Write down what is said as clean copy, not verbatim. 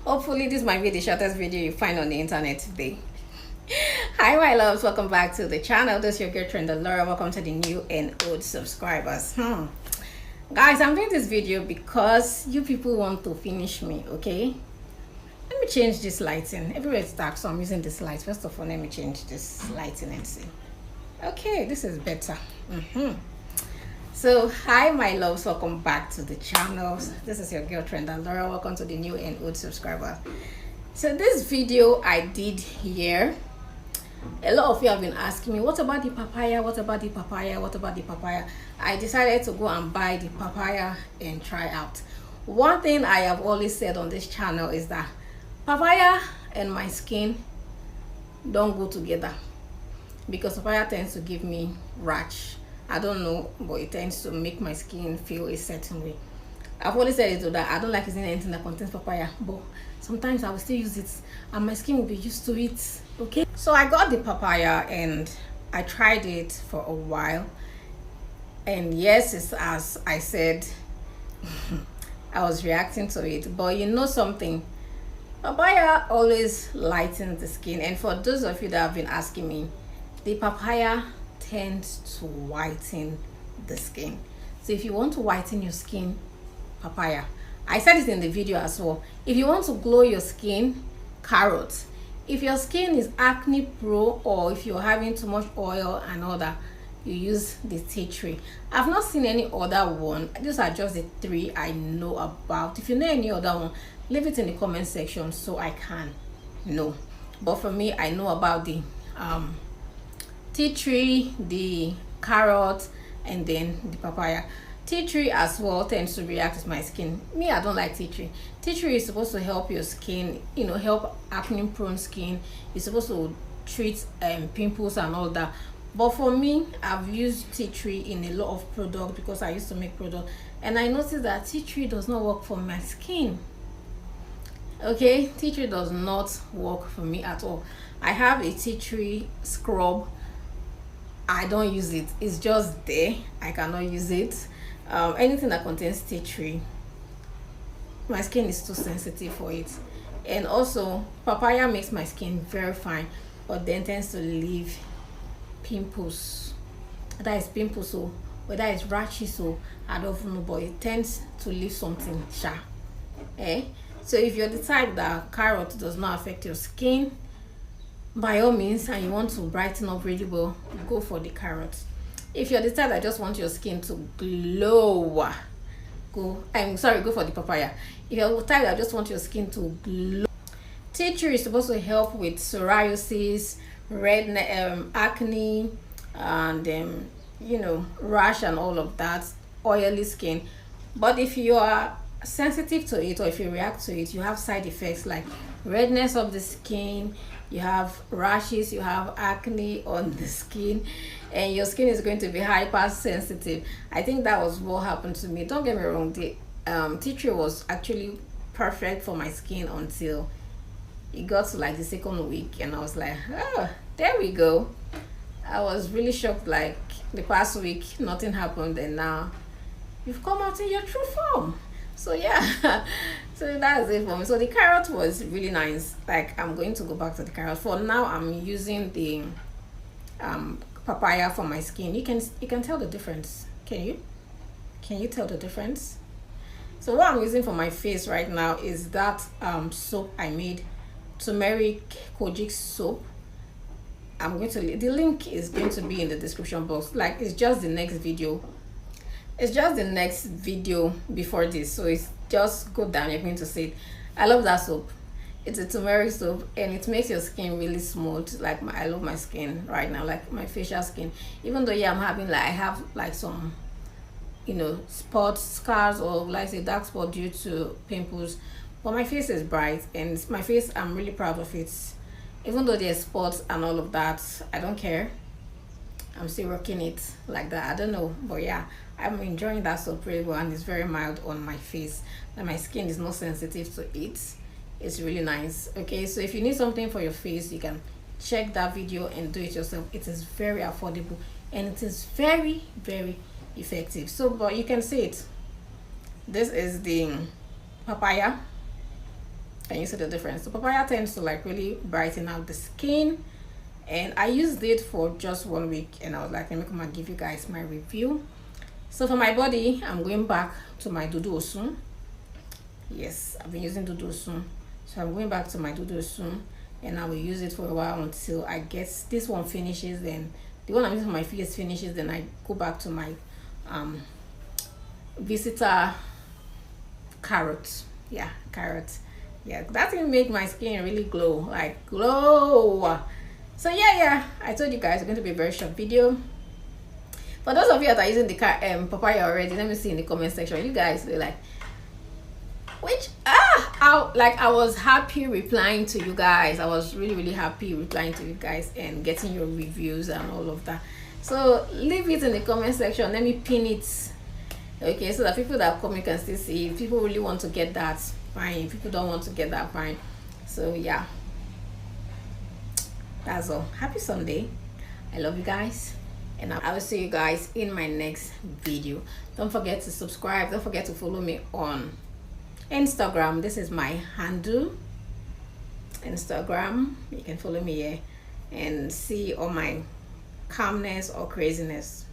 Hopefully this might be the shortest video you find on the internet today. Hi my loves, welcome back to the channel. This is your girl Trend Laura. Welcome to the new and old subscribers. Guys, I'm doing this video because you people want to finish me. Okay, let me change this lighting. Everywhere it's dark, so I'm using this light. First of all, let me change this lighting and see. Okay, this is better. So hi my loves, welcome back to the channel. This is your girl Trend Laura. Welcome to the new and old subscribers. So this video I did here, a lot of you have been asking me, what about the papaya, what about the papaya, what about the papaya? I decided to go and buy the papaya and try out. One thing I have always said on this channel is that papaya and my skin don't go together, because papaya tends to give me rash. I don't know, but it tends to make my skin feel a certain way. I've always said it, that I don't like using anything that contains papaya, but sometimes I will still use it and my skin will be used to it. Okay, so I got the papaya and I tried it for a while, and yes, it's as I said. I was reacting to it, but you know something, papaya always lightens the skin. And for those of you that have been asking me, the papaya tends to whiten the skin. So if you want to whiten your skin, papaya. I said it in the video as well. If you want to glow your skin, carrot. If your skin is acne prone, or if you're having too much oil and all that, you use the tea tree. I've not seen any other one. These are just the three I know about. If you know any other one, leave it in the comment section so I can know. But for me, I know about the tea tree, the carrot, and then the papaya. Tea tree as well tends to react with my skin. Me, I don't like tea tree. Tea tree is supposed to help your skin, you know, help acne prone skin. It's supposed to treat pimples and all that. But for me, I've used tea tree in a lot of products because I used to make products, and I noticed that tea tree does not work for my skin. Okay, tea tree does not work for me at all. I have a tea tree scrub. I don't use it. It's just there. I cannot use it. Anything that contains tea tree, my skin is too sensitive for it. And also papaya makes my skin very fine, but then tends to leave pimples. That is pimples, so whether it's rashes, so I don't know, but it tends to leave something sharp. So if you're the type that carrot does not affect your skin, by all means, and you want to brighten up really well, go for the carrot. If you're the type that just want your skin to glow, go for the papaya. If you're the type that just want your skin to glow, tea tree is supposed to help with psoriasis, red acne, and you know, rash and all of that, oily skin. But if you are sensitive to it, or if you react to it, you have side effects like redness of the skin, you have rashes, you have acne on the skin, and your skin is going to be hypersensitive. I think that was what happened to me. Don't get me wrong, the tea tree was actually perfect for my skin until it got to like the second week, and I was like, oh, there we go. I was really shocked. Like the past week nothing happened, and now you've come out in your true form. So yeah, so that's it for me. So the carrot was really nice. Like, I'm going to go back to the carrot. For now, I'm using the papaya for my skin. You can tell the difference. Can you tell the difference? So what I'm using for my face right now is that soap I made, turmeric kojic soap. I'm going to, the link is going to be in the description box. Like, it's just the next video. It's just the next video before this, so it's just go down, you're going to see it. I love that soap. It's a turmeric soap, and it makes your skin really smooth. Like, I love my skin right now, like my facial skin. Even though, yeah, I'm having like, I have like some, you know, spots, scars, or like a dark spot due to pimples, but my face is bright, and my face, I'm really proud of it. Even though there's spots and all of that, I don't care. I'm still rocking it like that. I don't know, but yeah, I'm enjoying that soap pretty well, and it's very mild on my face, and my skin is not sensitive to it. It's really nice. Okay, so if you need something for your face, you can check that video and do it yourself. It is very affordable, and it is very, very effective. So, but you can see it. This is the papaya. Can you see the difference? The papaya tends to like really brighten out the skin, and I used it for just 1 week, and I was like, let me come and give you guys my review. So for my body, I'm going back to my dudu osun. Yes, I've been using dudu osun, so I'm going back to my dudu osun, and I will use it for a while until I get this one finishes. Then the one I'm using for my face finishes, then I go back to my Visita carrot. Yeah, carrot. Yeah, that thing make my skin really glow, like glow. So yeah, I told you guys it's going to be a very short video. For those of you that are using the papaya already, let me see in the comment section. You guys were like, I was happy replying to you guys. I was really happy replying to you guys and getting your reviews and all of that. So leave it in the comment section. Let me pin it, okay, so that people that come, you can still see. If people really want to get that, fine. If people don't want to get that, fine. So yeah, that's all. Happy Sunday. I love you guys, and I will see you guys in my next video. Don't forget to subscribe. Don't forget to follow me on Instagram. This is my handle, Instagram. You can follow me here and see all my calmness or craziness.